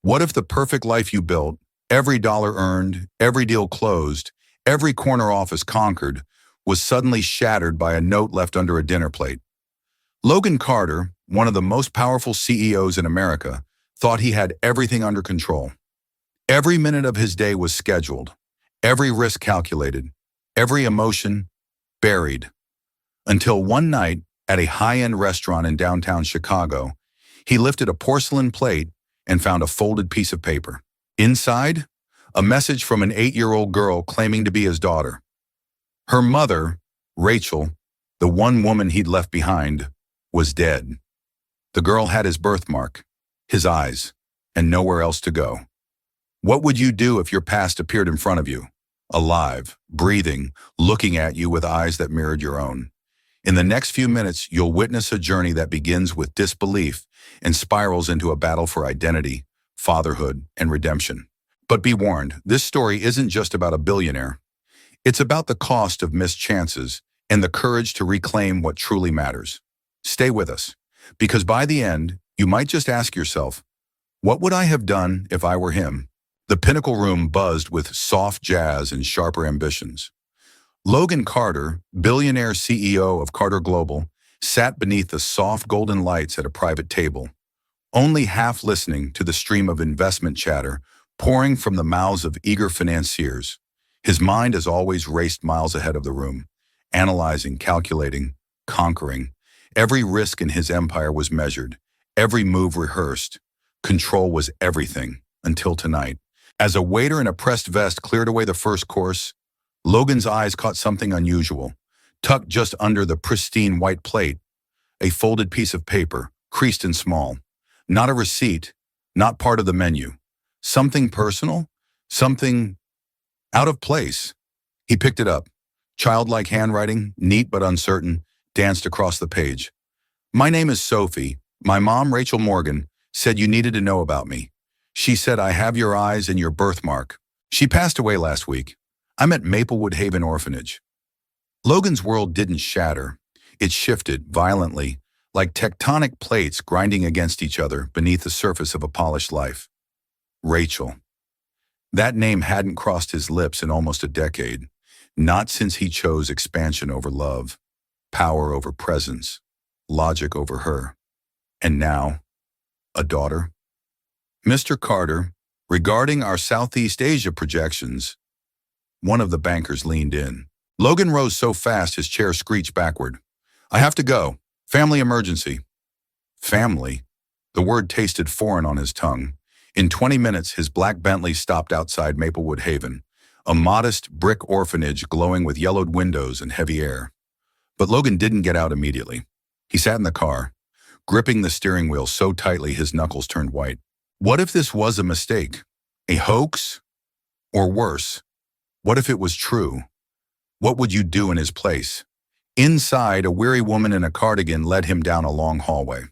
What if the perfect life you built, every dollar earned, every deal closed, every corner office conquered, was suddenly shattered by a note left under a dinner plate? Logan Carter, one of the most powerful CEOs in America, thought he had everything under control. Every minute of his day was scheduled, every risk calculated, every emotion buried. Until one night, at a high-end restaurant in downtown Chicago, he lifted a porcelain plate and found a folded piece of paper. Inside, a message from an 8-year-old girl claiming to be his daughter. Her mother, Rachel, the one woman he'd left behind, was dead. The girl had his birthmark, his eyes, and nowhere else to go. What would you do if your past appeared in front of you, alive, breathing, looking at you with eyes that mirrored your own? In the next few minutes, you'll witness a journey that begins with disbelief and spirals into a battle for identity, fatherhood, and redemption. But be warned, this story isn't just about a billionaire. It's about the cost of missed chances and the courage to reclaim what truly matters. Stay with us, because by the end, you might just ask yourself, what would I have done if I were him? The Pinnacle Room buzzed with soft jazz and sharper ambitions. Logan Carter, billionaire CEO of Carter Global, sat beneath the soft golden lights at a private table, only half listening to the stream of investment chatter pouring from the mouths of eager financiers. His mind as always raced miles ahead of the room, analyzing, calculating, conquering. Every risk in his empire was measured, every move rehearsed. Control was everything, until tonight. As a waiter in a pressed vest cleared away the first course, Logan's eyes caught something unusual, tucked just under the pristine white plate, a folded piece of paper, creased and small. Not a receipt, not part of the menu. Something personal, something out of place. He picked it up. Childlike handwriting, neat but uncertain, danced across the page. My name is Sophie. My mom, Rachel Morgan, said you needed to know about me. She said I have your eyes and your birthmark. She passed away last week. I'm at Maplewood Haven Orphanage. Logan's world didn't shatter. It shifted violently, like tectonic plates grinding against each other beneath the surface of a polished life. Rachel. That name hadn't crossed his lips in almost a decade, not since he chose expansion over love, power over presence, logic over her. And now, a daughter? Mr. Carter, regarding our Southeast Asia projections, one of the bankers leaned in. Logan rose so fast his chair screeched backward. I have to go. Family emergency. Family? The word tasted foreign on his tongue. In 20 minutes, his black Bentley stopped outside Maplewood Haven, a modest brick orphanage glowing with yellowed windows and heavy air. But Logan didn't get out immediately. He sat in the car, gripping the steering wheel so tightly his knuckles turned white. What if this was a mistake? A hoax? Or worse, what if it was true? What would you do in his place? Inside, a weary woman in a cardigan led him down a long hallway.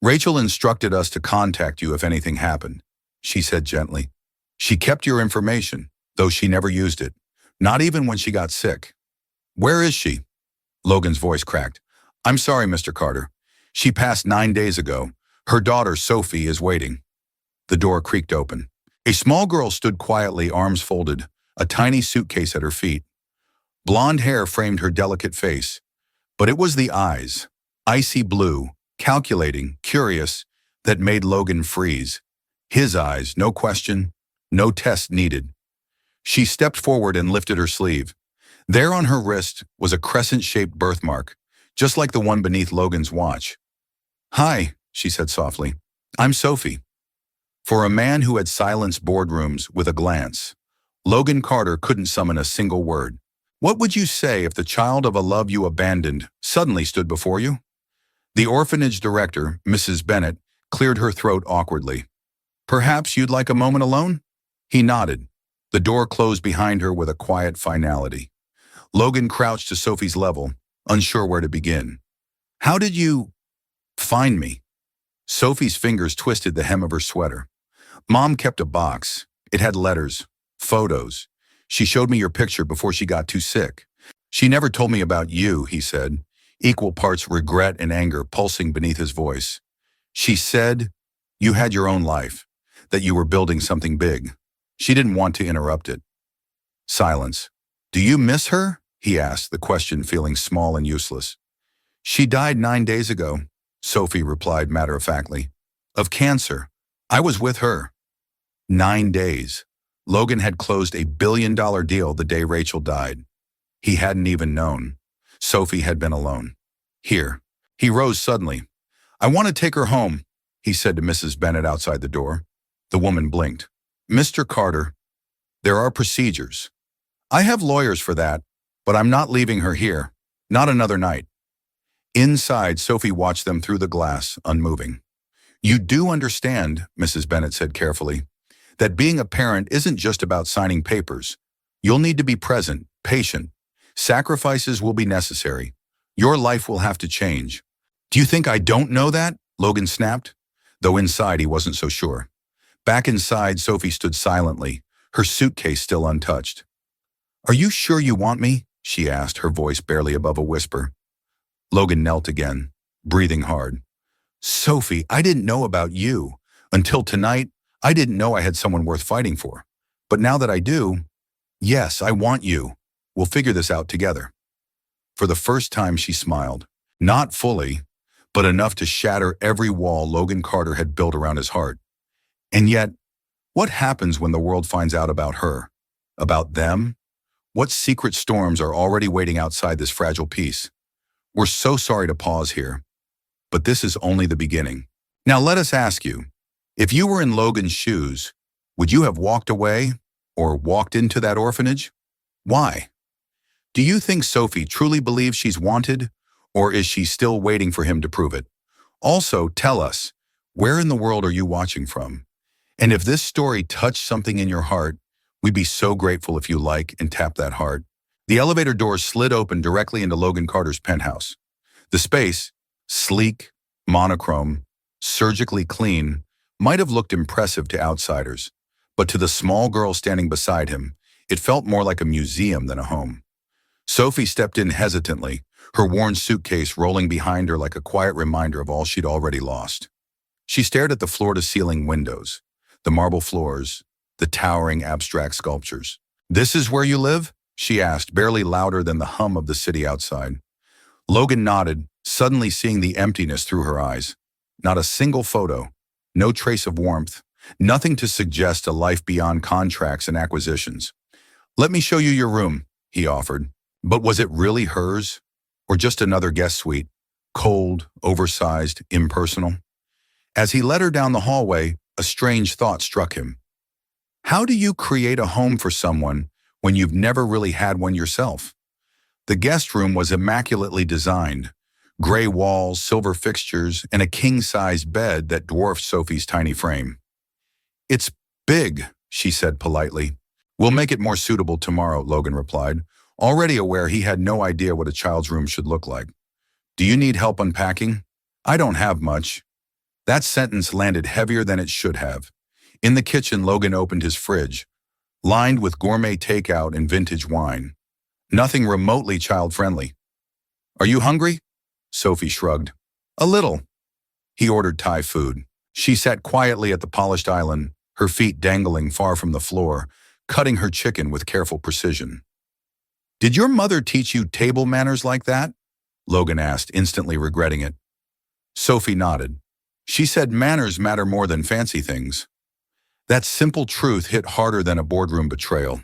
Rachel instructed us to contact you if anything happened, she said gently. She kept your information, though she never used it, not even when she got sick. Where is she? Logan's voice cracked. I'm sorry, Mr. Carter. She passed 9 days ago. Her daughter, Sophie, is waiting. The door creaked open. A small girl stood quietly, arms folded, a tiny suitcase at her feet. Blonde hair framed her delicate face, but it was the eyes, icy blue, calculating, curious, that made Logan freeze. His eyes, no question, no test needed. She stepped forward and lifted her sleeve. There on her wrist was a crescent-shaped birthmark, just like the one beneath Logan's watch. Hi, she said softly. I'm Sophie. For a man who had silenced boardrooms with a glance, Logan Carter couldn't summon a single word. What would you say if the child of a love you abandoned suddenly stood before you? The orphanage director, Mrs. Bennett, cleared her throat awkwardly. Perhaps you'd like a moment alone? He nodded. The door closed behind her with a quiet finality. Logan crouched to Sophie's level, unsure where to begin. How did you find me? Sophie's fingers twisted the hem of her sweater. Mom kept a box. It had letters, photos. She showed me your picture before she got too sick. She never told me about you, he said, equal parts regret and anger pulsing beneath his voice. She said, you had your own life. that you were building something big. She didn't want to interrupt it. Silence. Do you miss her? He asked, the question feeling small and useless. She died 9 days ago, Sophie replied matter-of-factly. Of cancer. I was with her. 9 days. Logan had closed a billion-dollar deal the day Rachel died. He hadn't even known. Sophie had been alone. Here. He rose suddenly. I want to take her home, he said to Mrs. Bennet outside the door. The woman blinked. Mr. Carter, there are procedures. I have lawyers for that, but I'm not leaving her here. Not another night. Inside, Sophie watched them through the glass, unmoving. You do understand, Mrs. Bennet said carefully, that being a parent isn't just about signing papers. You'll need to be present, patient. Sacrifices will be necessary. Your life will have to change. Do you think I don't know that? Logan snapped, though inside he wasn't so sure. Back inside, Sophie stood silently, her suitcase still untouched. Are you sure you want me? She asked, her voice barely above a whisper. Logan knelt again, breathing hard. Sophie, I didn't know about you. Until tonight, I didn't know I had someone worth fighting for. But now that I do, yes, I want you. We'll figure this out together. For the first time, she smiled. Not fully, but enough to shatter every wall Logan Carter had built around his heart. And yet, what happens when the world finds out about her? About them? What secret storms are already waiting outside this fragile peace? We're so sorry to pause here, but this is only the beginning. Now let us ask you, if you were in Logan's shoes, would you have walked away or walked into that orphanage? Why? Do you think Sophie truly believes she's wanted, or is she still waiting for him to prove it? Also, tell us, where in the world are you watching from? And if this story touched something in your heart, we'd be so grateful if you like and tap that heart. The elevator doors slid open directly into Logan Carter's penthouse. The space, sleek, monochrome, surgically clean, might have looked impressive to outsiders, but to the small girl standing beside him, it felt more like a museum than a home. Sophie stepped in hesitantly, her worn suitcase rolling behind her like a quiet reminder of all she'd already lost. She stared at the floor-to-ceiling windows, the marble floors, the towering abstract sculptures. This is where you live? She asked, barely louder than the hum of the city outside. Logan nodded, suddenly seeing the emptiness through her eyes. Not a single photo, no trace of warmth, nothing to suggest a life beyond contracts and acquisitions. Let me show you your room, he offered. But was it really hers? Or just another guest suite? Cold, oversized, impersonal? As he led her down the hallway, a strange thought struck him. How do you create a home for someone when you've never really had one yourself? The guest room was immaculately designed. Gray walls, silver fixtures, and a king-sized bed that dwarfed Sophie's tiny frame. It's big, she said politely. We'll make it more suitable tomorrow, Logan replied, already aware he had no idea what a child's room should look like. Do you need help unpacking? I don't have much. That sentence landed heavier than it should have. In the kitchen, Logan opened his fridge, lined with gourmet takeout and vintage wine. Nothing remotely child-friendly. Are you hungry? Sophie shrugged. A little. He ordered Thai food. She sat quietly at the polished island, her feet dangling far from the floor, cutting her chicken with careful precision. Did your mother teach you table manners like that? Logan asked, instantly regretting it. Sophie nodded. She said manners matter more than fancy things. That simple truth hit harder than a boardroom betrayal.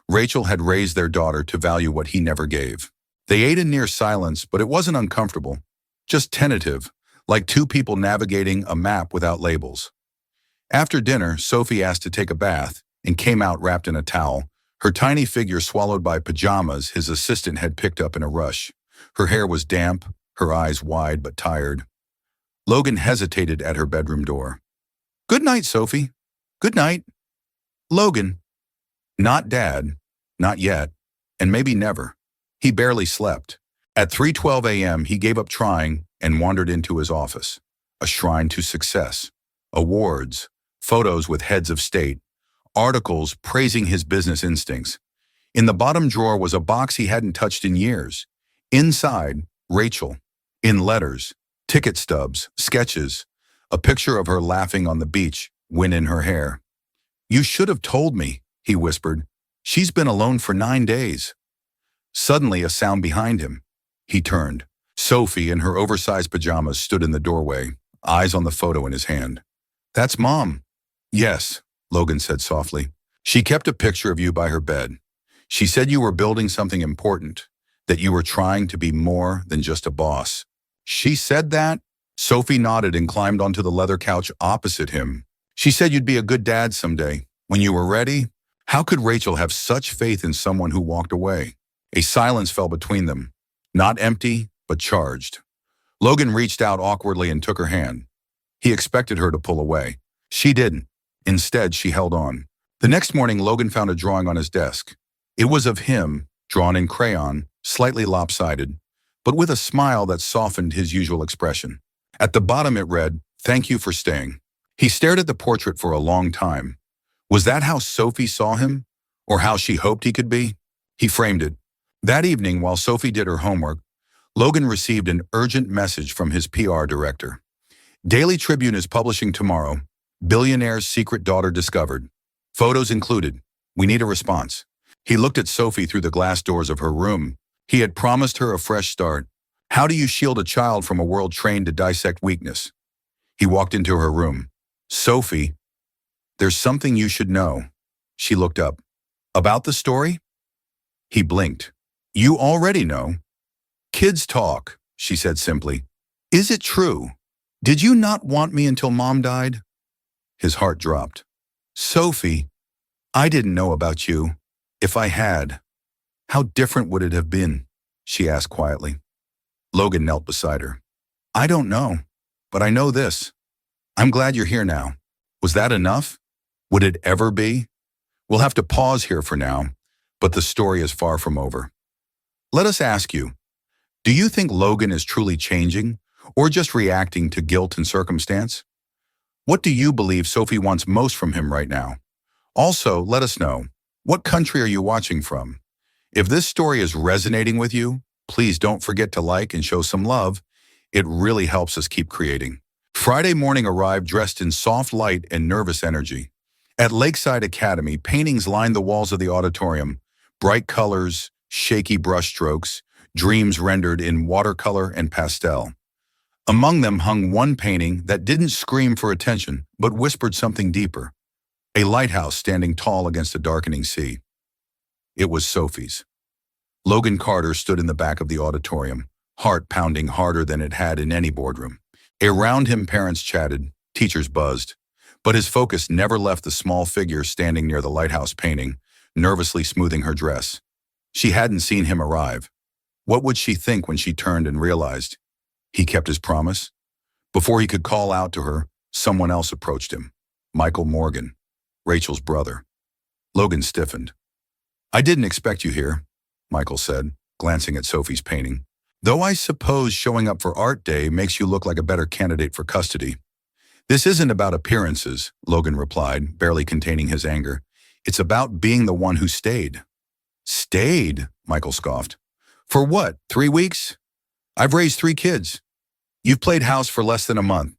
Rachel had raised their daughter to value what he never gave. They ate in near silence, but it wasn't uncomfortable, just tentative, like two people navigating a map without labels. After dinner, Sophie asked to take a bath and came out wrapped in a towel, her tiny figure swallowed by pajamas his assistant had picked up in a rush. Her hair was damp, her eyes wide but tired. Logan hesitated at her bedroom door. Good night, Sophie. Good night. Logan. Not Dad. Not yet. And maybe never. He barely slept. At 3:12 a.m., he gave up trying and wandered into his office. A shrine to success. Awards. Photos with heads of state. Articles praising his business instincts. In the bottom drawer was a box he hadn't touched in years. Inside, Rachel. In letters. Ticket stubs. Sketches. A picture of her laughing on the beach, wind in her hair. "You should have told me," he whispered. "She's been alone for 9 days." Suddenly, a sound behind him. He turned. Sophie, in her oversized pajamas, stood in the doorway, eyes on the photo in his hand. "That's Mom." "Yes," Logan said softly. "She kept a picture of you by her bed. She said you were building something important, that you were trying to be more than just a boss." "She said that?" Sophie nodded and climbed onto the leather couch opposite him. "She said you'd be a good dad someday, when you were ready." How could Rachel have such faith in someone who walked away? A silence fell between them, not empty, but charged. Logan reached out awkwardly and took her hand. He expected her to pull away. She didn't. Instead, she held on. The next morning, Logan found a drawing on his desk. It was of him, drawn in crayon, slightly lopsided, but with a smile that softened his usual expression. At the bottom it read, "Thank you for staying." He stared at the portrait for a long time. Was that how Sophie saw him? Or how she hoped he could be? He framed it. That evening, while Sophie did her homework, Logan received an urgent message from his PR director. "Daily Tribune is publishing tomorrow. Billionaire's secret daughter discovered. Photos included. We need a response." He looked at Sophie through the glass doors of her room. He had promised her a fresh start. How do you shield a child from a world trained to dissect weakness? He walked into her room. "Sophie, there's something you should know." She looked up. "About the story?" He blinked. "You already know." "Kids talk," she said simply. "Is it true? Did you not want me until Mom died?" His heart dropped. "Sophie, I didn't know about you. If I had, how different would it have been?" she asked quietly. Logan knelt beside her. "I don't know, but I know this. I'm glad you're here now." Was that enough? Would it ever be? We'll have to pause here for now, but the story is far from over. Let us ask you, do you think Logan is truly changing, or just reacting to guilt and circumstance? What do you believe Sophie wants most from him right now? Also, let us know, what country are you watching from? If this story is resonating with you, please don't forget to like and show some love. It really helps us keep creating. Friday morning arrived dressed in soft light and nervous energy. At Lakeside Academy, paintings lined the walls of the auditorium. Bright colors, shaky brushstrokes, dreams rendered in watercolor and pastel. Among them hung one painting that didn't scream for attention, but whispered something deeper. A lighthouse standing tall against a darkening sea. It was Sophie's. Logan Carter stood in the back of the auditorium, heart pounding harder than it had in any boardroom. Around him, parents chatted, teachers buzzed, but his focus never left the small figure standing near the lighthouse painting, nervously smoothing her dress. She hadn't seen him arrive. What would she think when she turned and realized he kept his promise? Before he could call out to her, someone else approached him. Michael Morgan, Rachel's brother. Logan stiffened. "I didn't expect you here," Michael said, glancing at Sophie's painting. "Though I suppose showing up for art day makes you look like a better candidate for custody." "This isn't about appearances," Logan replied, barely containing his anger. "It's about being the one who stayed." "Stayed?" Michael scoffed. "For what, 3 weeks? I've raised 3 kids. You've played house for less than a month."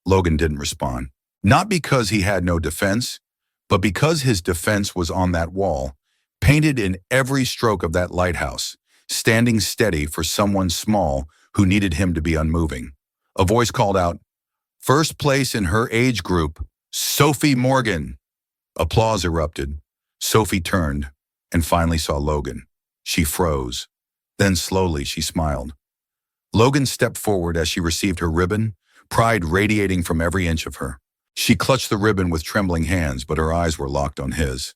Logan didn't respond. Not because he had no defense, but because his defense was on that wall, painted in every stroke of that lighthouse, standing steady for someone small who needed him to be unmoving. A voice called out, "First place in her age group, Sophie Morgan." Applause erupted. Sophie turned and finally saw Logan. She froze. Then slowly she smiled. Logan stepped forward as she received her ribbon, pride radiating from every inch of her. She clutched the ribbon with trembling hands, but her eyes were locked on his.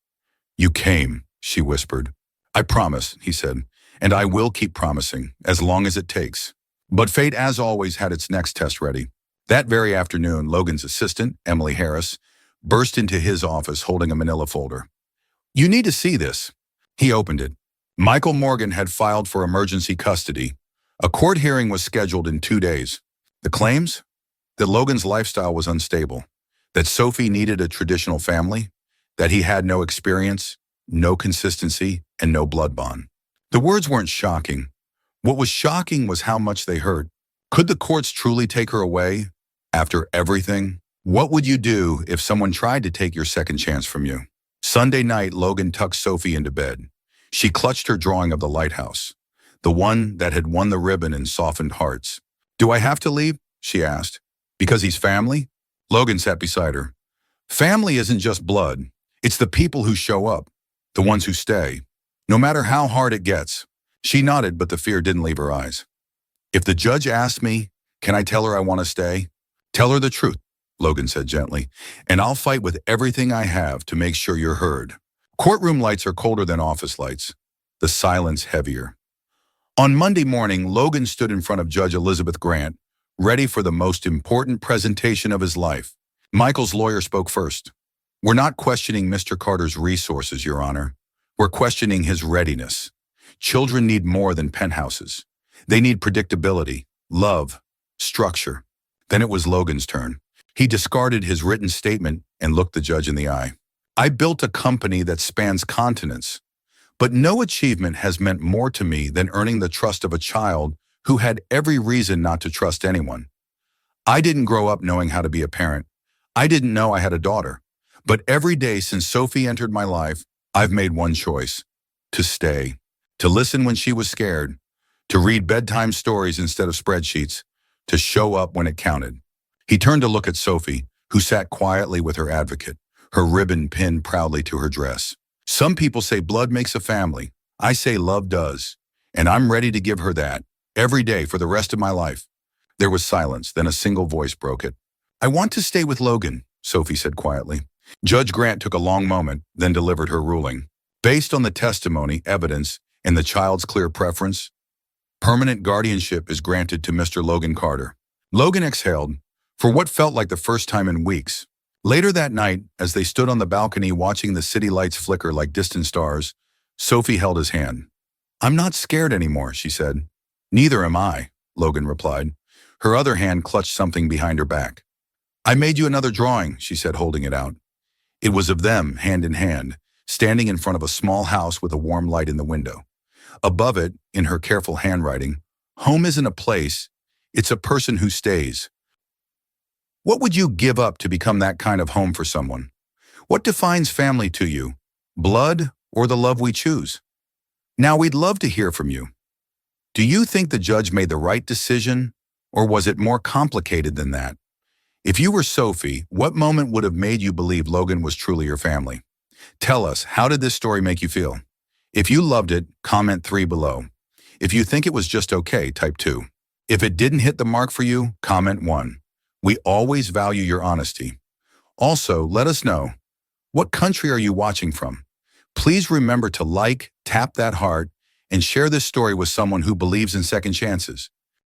"You came," she whispered. "I promise," he said, "and I will keep promising, as long as it takes." But fate, as always, had its next test ready. That very afternoon, Logan's assistant, Emily Harris, burst into his office holding a manila folder. "You need to see this." He opened it. Michael Morgan had filed for emergency custody. A court hearing was scheduled in 2 days. The claims? That Logan's lifestyle was unstable, that Sophie needed a traditional family, that he had no experience, no consistency, and no blood bond. The words weren't shocking. What was shocking was how much they hurt. Could the courts truly take her away? After everything? What would you do if someone tried to take your second chance from you? Sunday night, Logan tucked Sophie into bed. She clutched her drawing of the lighthouse, the one that had won the ribbon and softened hearts. Do I have to leave? She asked. Because he's family? Logan sat beside her. Family isn't just blood. It's the people who show up, the ones who stay, no matter how hard it gets. She nodded, but the fear didn't leave her eyes. If the judge asked me, can I tell her I want to stay? Tell her the truth, Logan said gently, and I'll fight with everything I have to make sure you're heard. Courtroom lights are colder than office lights, the silence heavier. On Monday morning, Logan stood in front of Judge Elizabeth Grant, ready for the most important presentation of his life. Michael's lawyer spoke first. We're not questioning Mr. Carter's resources, Your Honor. We're questioning his readiness. Children need more than penthouses. They need predictability, love, structure. Then it was Logan's turn. He discarded his written statement and looked the judge in the eye. I built a company that spans continents, but no achievement has meant more to me than earning the trust of a child who had every reason not to trust anyone. I didn't grow up knowing how to be a parent. I didn't know I had a daughter. But every day since Sophie entered my life, I've made one choice: to stay, to listen when she was scared, to read bedtime stories instead of spreadsheets, to show up when it counted. He turned to look at Sophie, who sat quietly with her advocate, her ribbon pinned proudly to her dress. Some people say blood makes a family. I say love does. And I'm ready to give her that, every day for the rest of my life. There was silence, then a single voice broke it. I want to stay with Logan, Sophie said quietly. Judge Grant took a long moment, then delivered her ruling. Based on the testimony, evidence, and the child's clear preference, permanent guardianship is granted to Mr. Logan Carter. Logan exhaled, for what felt like the first time in weeks. Later that night, as they stood on the balcony watching the city lights flicker like distant stars, Sophie held his hand. I'm not scared anymore, she said. Neither am I, Logan replied. Her other hand clutched something behind her back. I made you another drawing, she said, holding it out. It was of them, hand in hand, standing in front of a small house with a warm light in the window. Above it, in her careful handwriting, home isn't a place, it's a person who stays. What would you give up to become that kind of home for someone? What defines family to you? Blood or the love we choose? Now we'd love to hear from you. Do you think the judge made the right decision, or was it more complicated than that? If you were Sophie, what moment would have made you believe Logan was truly your family? Tell us, how did this story make you feel? If you loved it, comment 3 below. If you think it was just okay, type 2. If it didn't hit the mark for you, comment 1. We always value your honesty. Also, let us know, what country are you watching from? Please remember to like, tap that heart, and share this story with someone who believes in second chances.